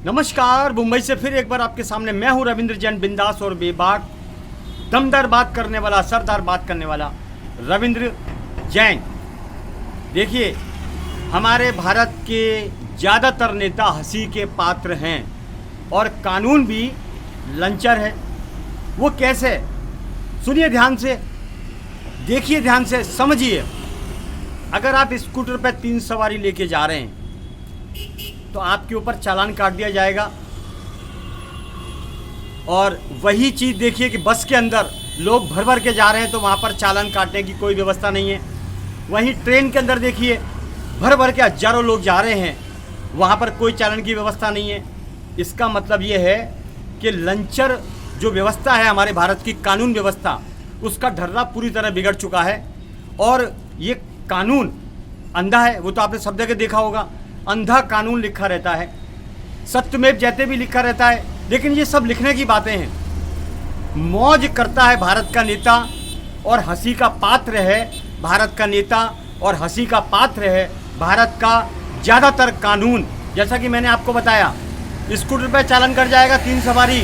नमस्कार, मुंबई से फिर एक बार आपके सामने मैं हूं रविंद्र जैन, बिंदास और बेबाक, दमदार बात करने वाला, असरदार बात करने वाला रविंद्र जैन। देखिए, हमारे भारत के ज़्यादातर नेता हंसी के पात्र हैं और कानून भी लंचर है। वो कैसे? सुनिए ध्यान से, देखिए ध्यान से, समझिए। अगर आप स्कूटर पर 3 सवारी लेके जा रहे हैं तो आपके ऊपर चालान काट दिया जाएगा। और वही चीज़ देखिए कि बस के अंदर लोग भर भर के जा रहे हैं तो वहाँ पर चालान काटने की कोई व्यवस्था नहीं है। वहीं ट्रेन के अंदर देखिए, भर भर के हजारों लोग जा रहे हैं, वहाँ पर कोई चालान की व्यवस्था नहीं है। इसका मतलब ये है कि लंचर जो व्यवस्था है हमारे भारत की कानून व्यवस्था, उसका ढर्रा पूरी तरह बिगड़ चुका है। और ये कानून अंधा है, वो तो आपने सब जगह देखा होगा। अंधा कानून लिखा रहता है, सत्यमेव जयते भी लिखा रहता है, लेकिन ये सब लिखने की बातें हैं। मौज करता है भारत का नेता और हंसी का पात्र है भारत का नेता और हंसी का पात्र है भारत का ज़्यादातर कानून। जैसा कि मैंने आपको बताया, स्कूटर पर चालान कर जाएगा 3 सवारी,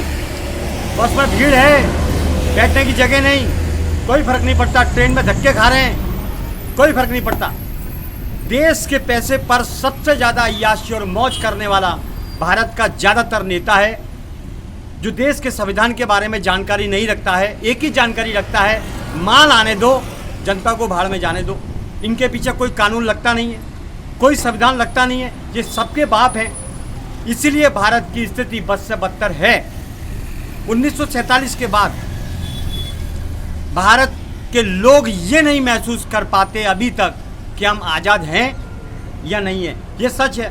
बस में भीड़ है, बैठने की जगह नहीं, कोई फर्क नहीं पड़ता। ट्रेन में धक्के खा रहे हैं, कोई फर्क नहीं पड़ता। देश के पैसे पर सबसे ज़्यादा अय्याशी और मौज करने वाला भारत का ज़्यादातर नेता है, जो देश के संविधान के बारे में जानकारी नहीं रखता है। एक ही जानकारी रखता है, माल आने दो, जनता को भाड़ में जाने दो। इनके पीछे कोई कानून लगता नहीं है, कोई संविधान लगता नहीं है। ये सबके बाप हैं, इसीलिए भारत की स्थिति बद से बदतर है। 1947 के बाद भारत के लोग ये नहीं महसूस कर पाते अभी तक कि हम आज़ाद हैं या नहीं है। ये सच है।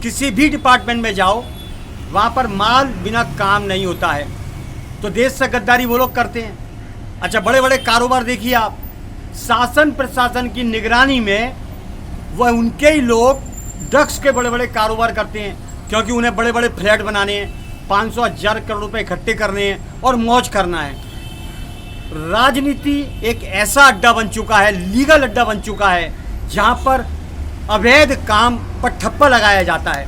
किसी भी डिपार्टमेंट में जाओ, वहाँ पर माल बिना काम नहीं होता है। तो देश से गद्दारी वो लोग करते हैं। अच्छा, बड़े बड़े कारोबार देखिए आप, शासन प्रशासन की निगरानी में वह उनके ही लोग ड्रग्स के बड़े बड़े कारोबार करते हैं, क्योंकि उन्हें बड़े बड़े फ्लैट बनाने हैं, 500,000 करोड़ रुपए इकट्ठे करने हैं और मौज करना है। राजनीति एक ऐसा अड्डा बन चुका है, लीगल अड्डा बन चुका है, जहाँ पर अवैध काम पर ठप्पा लगाया जाता है।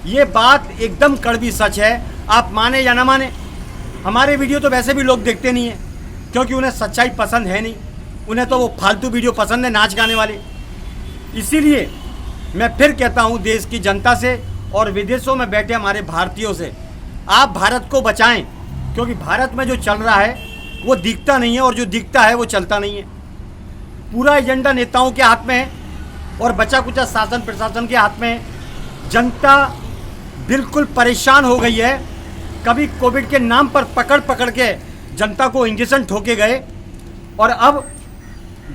ये बात एकदम कड़वी सच है, आप माने या ना माने। हमारे वीडियो तो वैसे भी लोग देखते नहीं हैं, क्योंकि उन्हें सच्चाई पसंद है नहीं, उन्हें तो वो फालतू वीडियो पसंद है, नाच गाने वाले। इसीलिए मैं फिर कहता हूँ देश की जनता से और विदेशों में बैठे हमारे भारतीयों से, आप भारत को बचाएं, क्योंकि भारत में जो चल रहा है वो दिखता नहीं है और जो दिखता है वो चलता नहीं है। पूरा एजेंडा नेताओं के हाथ में है और बचा कुचा शासन प्रशासन के हाथ में है। जनता बिल्कुल परेशान हो गई है। कभी कोविड के नाम पर पकड़ पकड़ के जनता को इंजेक्शन ठोके गए और अब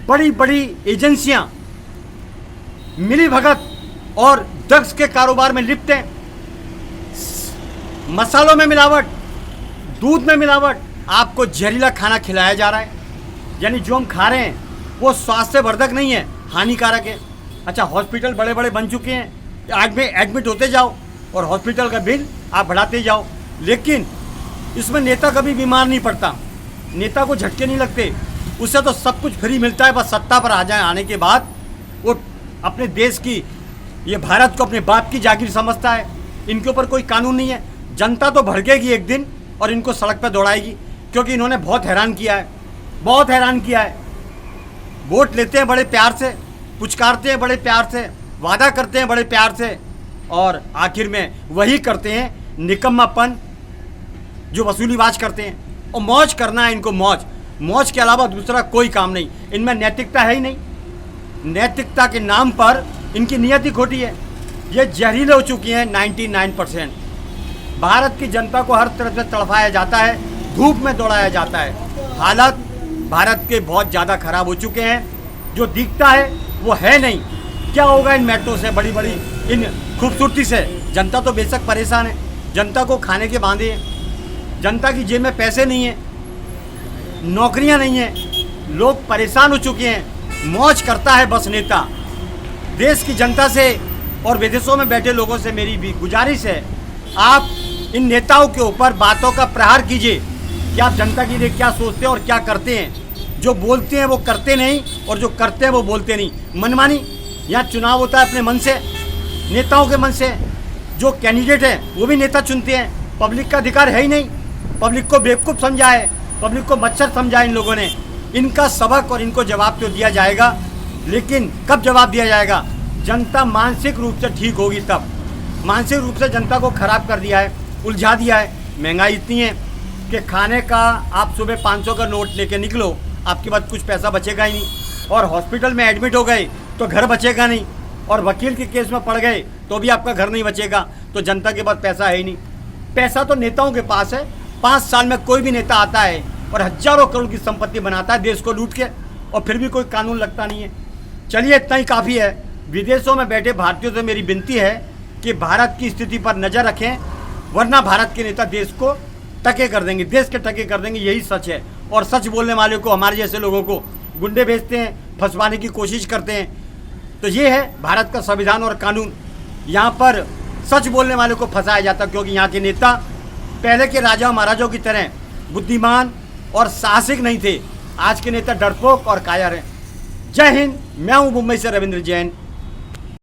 बड़ी बड़ी एजेंसियां मिली भगत और ड्रग्स के कारोबार में लिप्त हैं। मसालों में मिलावट, दूध में मिलावट, आपको जहरीला खाना खिलाया जा रहा है। यानी जो हम खा रहे हैं वो स्वास्थ्यवर्धक नहीं है, हानिकारक है। अच्छा, हॉस्पिटल बड़े बड़े बन चुके हैं, एडमिट होते जाओ और हॉस्पिटल का बिल आप बढ़ाते जाओ, लेकिन इसमें नेता कभी बीमार नहीं पड़ता, नेता को झटके नहीं लगते, उससे तो सब कुछ फ्री मिलता है। बस सत्ता पर आ जाए, आने के बाद वो अपने देश की, ये भारत को अपने बाप की जागीर समझता है। इनके ऊपर कोई कानून नहीं है। जनता तो भड़केगी एक दिन और इनको सड़क पर दौड़ाएगी, क्योंकि इन्होंने बहुत हैरान किया है, बहुत हैरान किया है। वोट लेते हैं बड़े प्यार से, पुचकारते हैं बड़े प्यार से, वादा करते हैं बड़े प्यार से, और आखिर में वही करते हैं निकम्मापन, जो वसूलीबाज करते हैं। और मौज करना है इनको, मौज के अलावा दूसरा कोई काम नहीं। इनमें नैतिकता है ही नहीं। नैतिकता के नाम पर इनकी नियति खोटी है। ये जहरीले हो चुकी हैं 99%। भारत की जनता को हर तरफ से तड़पाया जाता है, धूप में दौड़ाया जाता है। हालत भारत के बहुत ज़्यादा खराब हो चुके हैं। जो दिखता है वो है नहीं। क्या होगा इन मेट्रो से, बड़ी बड़ी इन खूबसूरती से? जनता तो बेशक परेशान है, जनता को खाने के बांधे हैं, जनता की जेब में पैसे नहीं है, नौकरियां नहीं हैं, लोग परेशान हो चुके हैं। मौज करता है बस नेता। देश की जनता से और विदेशों में बैठे लोगों से मेरी भी गुजारिश है, आप इन नेताओं के ऊपर बातों का प्रहार कीजिए कि आप जनता के लिए क्या सोचते हैं और क्या करते हैं। जो बोलते हैं वो करते नहीं और जो करते हैं वो बोलते नहीं। मनमानी, यहाँ चुनाव होता है अपने मन से, नेताओं के मन से, जो कैंडिडेट है वो भी नेता चुनते हैं। पब्लिक का अधिकार है ही नहीं, पब्लिक को बेवकूफ़ समझा है, पब्लिक को मच्छर समझा इन लोगों ने। इनका सबक और इनको जवाब तो दिया जाएगा, लेकिन कब जवाब दिया जाएगा? जनता मानसिक रूप से ठीक होगी तब। मानसिक रूप से जनता को खराब कर दिया है, उलझा दिया है। महंगाई इतनी है कि खाने का आप सुबह 500 का नोट लेके निकलो, आपके पास कुछ पैसा बचेगा ही नहीं। और हॉस्पिटल में एडमिट हो गए तो घर बचेगा नहीं, और वकील के केस में पड़ गए तो भी आपका घर नहीं बचेगा। तो जनता के पास पैसा है ही नहीं। पैसा तो नेताओं के पास है। 5 साल में कोई भी नेता आता है और हजारों करोड़ की संपत्ति बनाता है देश को लूट के, और फिर भी कोई कानून लगता नहीं है। चलिए, इतना ही काफ़ी है। विदेशों में बैठे भारतीयों से मेरी विनती है कि भारत की स्थिति पर नज़र रखें, वरना भारत के नेता देश को टके कर देंगे, देश के टके कर देंगे। यही सच है। और सच बोलने वाले को, हमारे जैसे लोगों को गुंडे भेजते हैं, फंसवाने की कोशिश करते हैं। तो ये है भारत का संविधान और कानून। यहाँ पर सच बोलने वाले को फंसाया जाता, क्योंकि यहाँ के नेता पहले के राजा महाराजाओं की तरह बुद्धिमान और साहसिक नहीं थे। आज के नेता डरपोक और कायर हैं। जय हिंद। मैं हूँ मुंबई से रविंद्र जैन।